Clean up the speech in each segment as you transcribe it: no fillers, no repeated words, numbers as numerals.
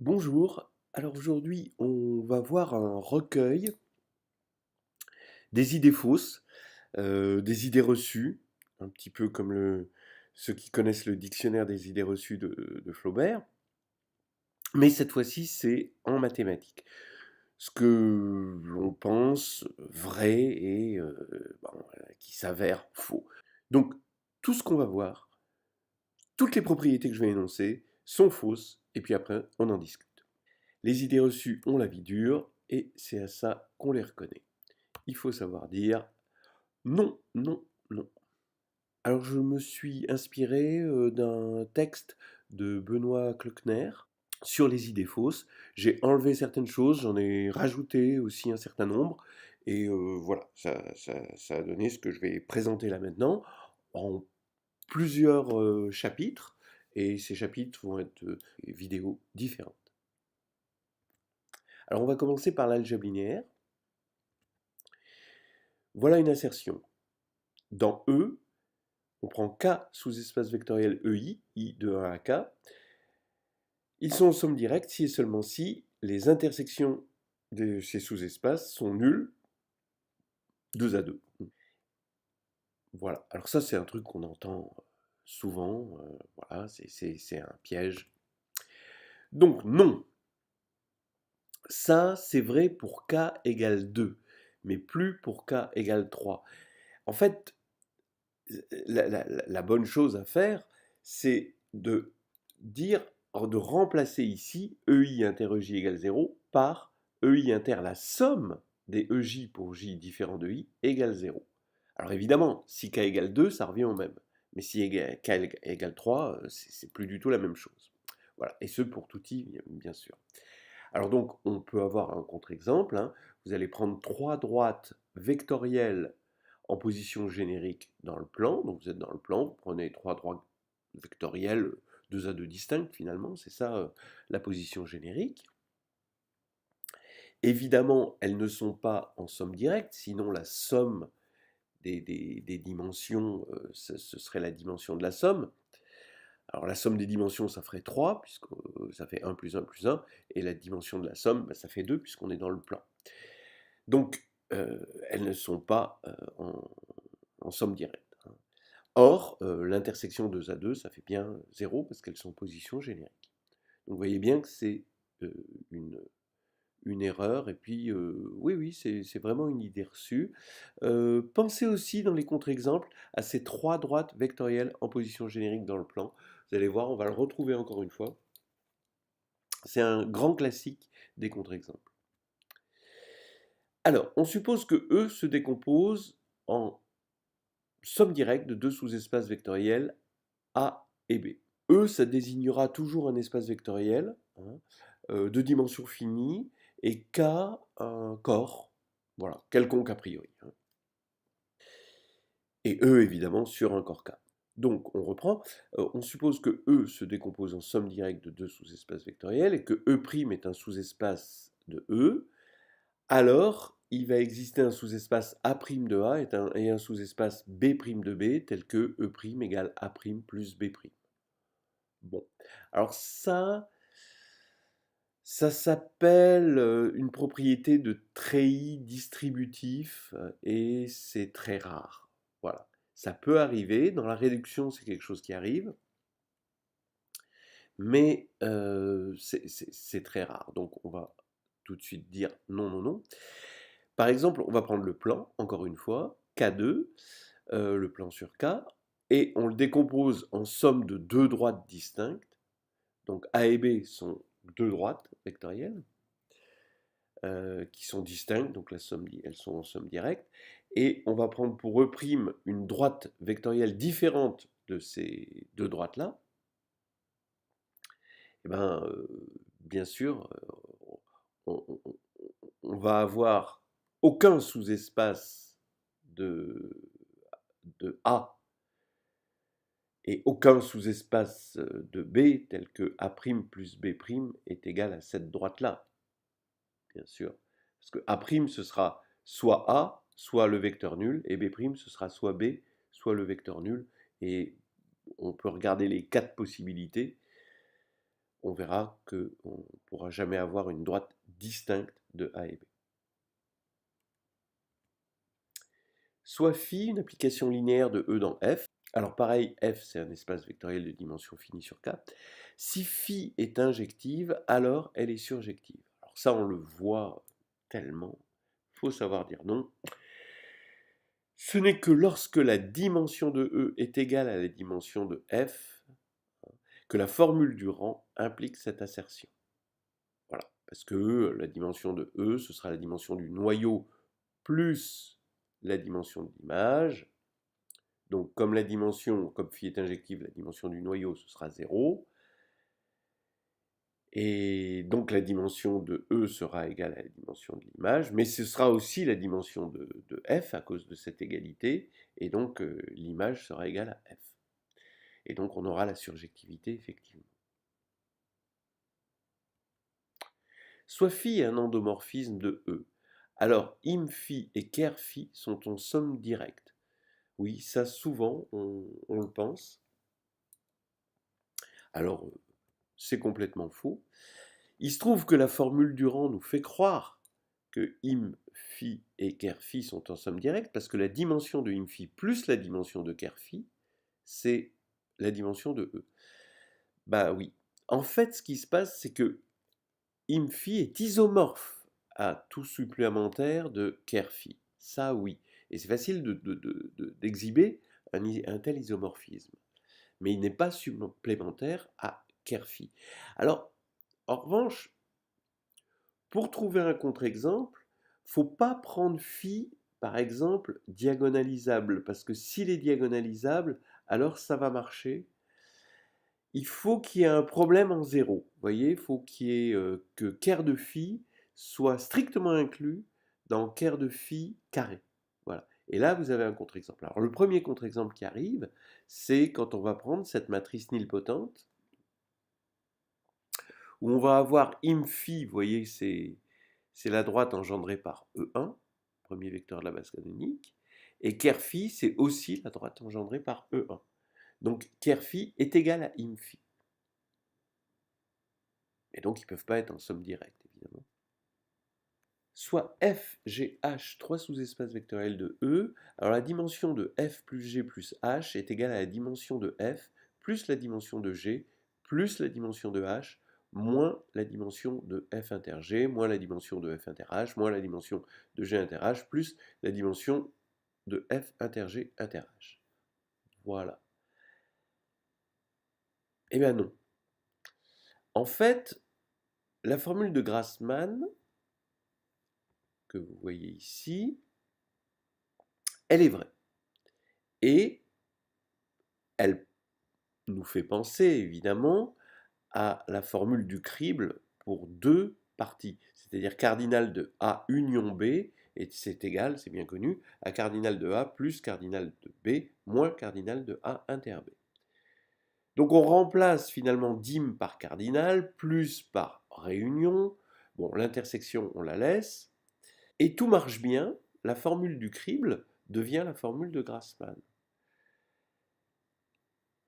Bonjour, alors aujourd'hui on va voir un recueil des idées fausses, des idées reçues, un petit peu comme ceux qui connaissent le dictionnaire des idées reçues de Flaubert, mais cette fois-ci c'est en mathématiques. Ce que l'on pense vrai et qui s'avère faux. Donc tout ce qu'on va voir, toutes les propriétés que je vais énoncer sont fausses, et puis après on en discute. Les idées reçues ont la vie dure, et c'est à ça qu'on les reconnaît. Il faut savoir dire non, non, non. Alors je me suis inspiré d'un texte de Benoît Klockner sur les idées fausses. J'ai enlevé certaines choses, j'en ai rajouté aussi un certain nombre, et voilà, ça a donné ce que je vais présenter là maintenant en plusieurs chapitres, et ces chapitres vont être des vidéos différentes. Alors on va commencer par l'algèbre linéaire. Voilà une assertion. Dans E, on prend K sous-espace vectoriel EI, I de 1 à K. Ils sont en somme directe si et seulement si les intersections de ces sous-espaces sont nulles, 2 à 2. Voilà. Alors ça, c'est un truc qu'on entend souvent. Voilà, c'est un piège. Donc non, ça c'est vrai pour K égale 2, mais plus pour K égale 3. En fait, la bonne chose à faire, c'est de dire, de remplacer ici EI inter EJ égale 0 par EI inter la somme des EJ pour J différent de I égale 0. Alors évidemment, si K égale 2, ça revient au même. Mais si K égale 3, c'est plus du tout la même chose. Voilà, et ce pour tout I, bien sûr. Alors donc, on peut avoir un contre-exemple, hein. Vous allez prendre trois droites vectorielles en position générique dans le plan. Donc vous êtes dans le plan, vous prenez trois droites vectorielles, deux à deux distinctes finalement, c'est ça la position générique. Évidemment, elles ne sont pas en somme directe, sinon la somme des dimensions, ce serait la dimension de la somme. Alors la somme des dimensions, ça ferait 3, puisque ça fait 1 plus 1 plus 1, et la dimension de la somme, bah, ça fait 2, puisqu'on est dans le plan. Donc, elles ne sont pas en somme directe, hein. Or, l'intersection 2 à 2, ça fait bien 0, parce qu'elles sont en position générique. Donc vous voyez bien que c'est euh, une, une erreur, et puis oui, oui, c'est vraiment une idée reçue. Pensez aussi dans les contre-exemples à ces trois droites vectorielles en position générique dans le plan. Vous allez voir, on va le retrouver encore une fois. C'est un grand classique des contre-exemples. Alors, on suppose que E se décompose en somme directe de deux sous-espaces vectoriels A et B. E, ça désignera toujours un espace vectoriel, hein, de dimension finie, et K un corps, voilà, quelconque a priori, hein. Et E évidemment sur un corps K. Donc on reprend, on suppose que E se décompose en somme directe de deux sous-espaces vectoriels et que E' est un sous-espace de E. Alors, il va exister un sous-espace A' de A et un sous-espace B' de B, tel que E' égale A' plus B'. Bon, alors ça s'appelle une propriété de treillis distributif et c'est très rare. Voilà, ça peut arriver, dans la réduction c'est quelque chose qui arrive, mais c'est très rare. Donc on va tout de suite dire non, non, non. Par exemple, on va prendre le plan, encore une fois, K2, le plan sur K, et on le décompose en somme de deux droites distinctes. Donc A et B sont deux droites vectorielles qui sont distinctes, donc la somme, elles sont en somme directe. Et on va prendre pour E' une droite vectorielle différente de ces deux droites-là. Et ben, bien sûr, on, on- on va avoir aucun sous-espace de, de A et aucun sous-espace de B tel que A' plus B' est égal à cette droite-là, bien sûr. Parce que A', ce sera soit A, soit le vecteur nul, et B', ce sera soit B, soit le vecteur nul. Et on peut regarder les quatre possibilités. on verra qu'on ne pourra jamais avoir une droite distincte de A et B. Soit phi, une application linéaire de E dans F. Alors pareil, F c'est un espace vectoriel de dimension finie sur K. Si phi est injective, alors elle est surjective. Alors ça on le voit tellement, il faut savoir dire non. Ce n'est que lorsque la dimension de E est égale à la dimension de F que la formule du rang implique cette assertion. Voilà, parce que la dimension de E, ce sera la dimension du noyau plus la dimension de l'image. Donc comme la dimension, comme phi est injective, la dimension du noyau, ce sera 0. Et donc la dimension de E sera égale à la dimension de l'image, mais ce sera aussi la dimension de F à cause de cette égalité, et donc l'image sera égale à F. Et donc on aura la surjectivité effectivement. Soit phi est un endomorphisme de E. Alors im phi et ker phi sont en somme directe. Oui, ça souvent on le pense. Alors c'est complètement faux. Il se trouve que la formule du rang nous fait croire que im phi et ker phi sont en somme directe parce que la dimension de im phi plus la dimension de ker phi, c'est la dimension de E. Bah oui. En fait, ce qui se passe, c'est que im phi est isomorphe à tout supplémentaire de ker phi. Ça, oui. Et c'est facile d'exhiber un tel isomorphisme. Mais il n'est pas supplémentaire à ker phi. Alors, en revanche, pour trouver un contre-exemple, il ne faut pas prendre phi, par exemple, diagonalisable, parce que s'il est diagonalisable, alors ça va marcher. Il faut qu'il y ait un problème en zéro. Vous voyez, il faut qu'il y ait que ker de phi soit strictement inclus dans ker de phi carré. Voilà. Et là, vous avez un contre-exemple. Alors, le premier contre-exemple qui arrive, c'est quand on va prendre cette matrice nilpotente, où on va avoir im phi, vous voyez, c'est la droite engendrée par E1, premier vecteur de la base canonique, et ker phi, c'est aussi la droite engendrée par E1. Donc ker phi est égal à im phi. Et donc ils ne peuvent pas être en somme directe, évidemment. Soit f, g, h, trois sous-espaces vectoriels de E. Alors la dimension de f plus g plus h est égale à la dimension de f plus la dimension de g plus la dimension de h moins la dimension de f inter g, moins la dimension de f inter h, moins la dimension de g inter h, plus la dimension de f inter g inter h. Voilà. Eh bien non. En fait, la formule de Grassmann, que vous voyez ici, elle est vraie. Et elle nous fait penser, évidemment, à la formule du crible pour deux parties, c'est-à-dire cardinal de A union B, et c'est égal, c'est bien connu, à cardinal de A plus cardinal de B moins cardinal de A inter B. Donc on remplace finalement dim par cardinal, plus par réunion, bon l'intersection on la laisse, et tout marche bien, la formule du crible devient la formule de Grassmann.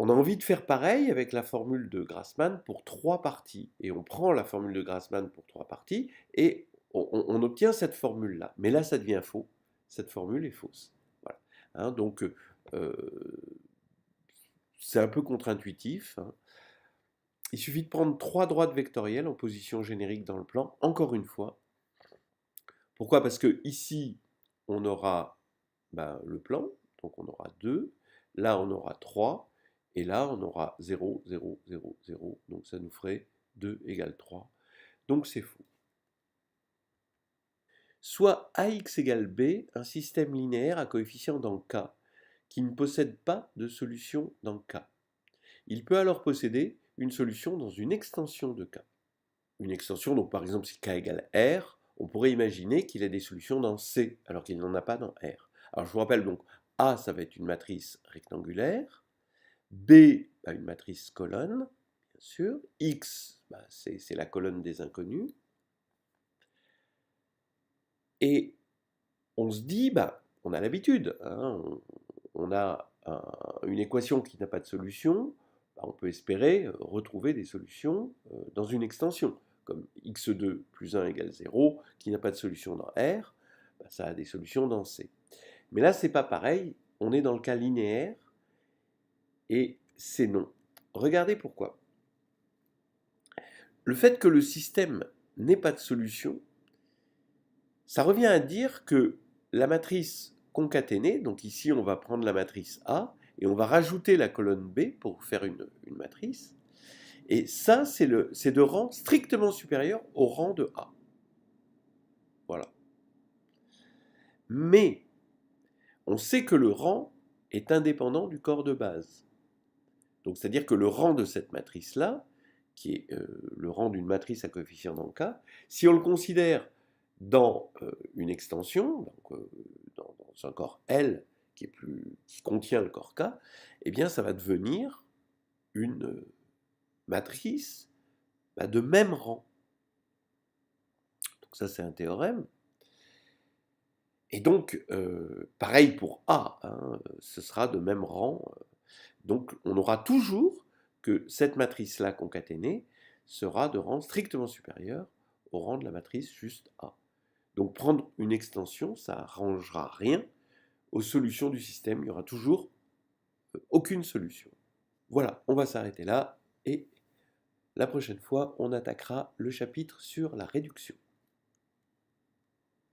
On a envie de faire pareil avec la formule de Grassmann pour trois parties. Et on prend la formule de Grassmann pour trois parties et on obtient cette formule-là. Mais là, ça devient faux. Cette formule est fausse. Voilà. Hein, donc, c'est un peu contre-intuitif. Hein. Il suffit de prendre trois droites vectorielles en position générique dans le plan, encore une fois. Pourquoi? Parce que ici, on aura le plan, donc on aura 2. Là, on aura 3. Et là, on aura 0, 0, 0, 0. Donc ça nous ferait 2 égale 3. Donc c'est faux. Soit AX égale B, un système linéaire à coefficient dans K, qui ne possède pas de solution dans K. Il peut alors posséder une solution dans une extension de K. Une extension, donc par exemple si K égale R, on pourrait imaginer qu'il a des solutions dans C, alors qu'il n'en a pas dans R. Alors je vous rappelle donc, A, ça va être une matrice rectangulaire, B, une matrice colonne, bien sûr, X, c'est la colonne des inconnus, et on se dit, on a l'habitude, hein, on a une équation qui n'a pas de solution, on peut espérer retrouver des solutions dans une extension, comme x2 plus 1 égale 0, qui n'a pas de solution dans R, ça a des solutions dans C. Mais là, c'est pas pareil, on est dans le cas linéaire, et c'est non. Regardez pourquoi. Le fait que le système n'ait pas de solution, ça revient à dire que la matrice concaténée, donc ici on va prendre la matrice A, et on va rajouter la colonne B pour faire une matrice, et ça c'est de rang strictement supérieur au rang de A. Voilà. Mais on sait que le rang est indépendant du corps de base. Donc c'est-à-dire que le rang de cette matrice-là, qui est le rang d'une matrice à coefficient dans le K, si on le considère dans une extension, donc, dans un corps L qui contient le corps K, eh bien ça va devenir une matrice de même rang. Donc ça c'est un théorème. Et donc, pareil pour A, hein, ce sera de même rang. Donc on aura toujours que cette matrice-là concaténée sera de rang strictement supérieur au rang de la matrice juste A. Donc prendre une extension, ça n'arrangera rien aux solutions du système. Il n'y aura toujours aucune solution. Voilà, on va s'arrêter là et la prochaine fois, on attaquera le chapitre sur la réduction.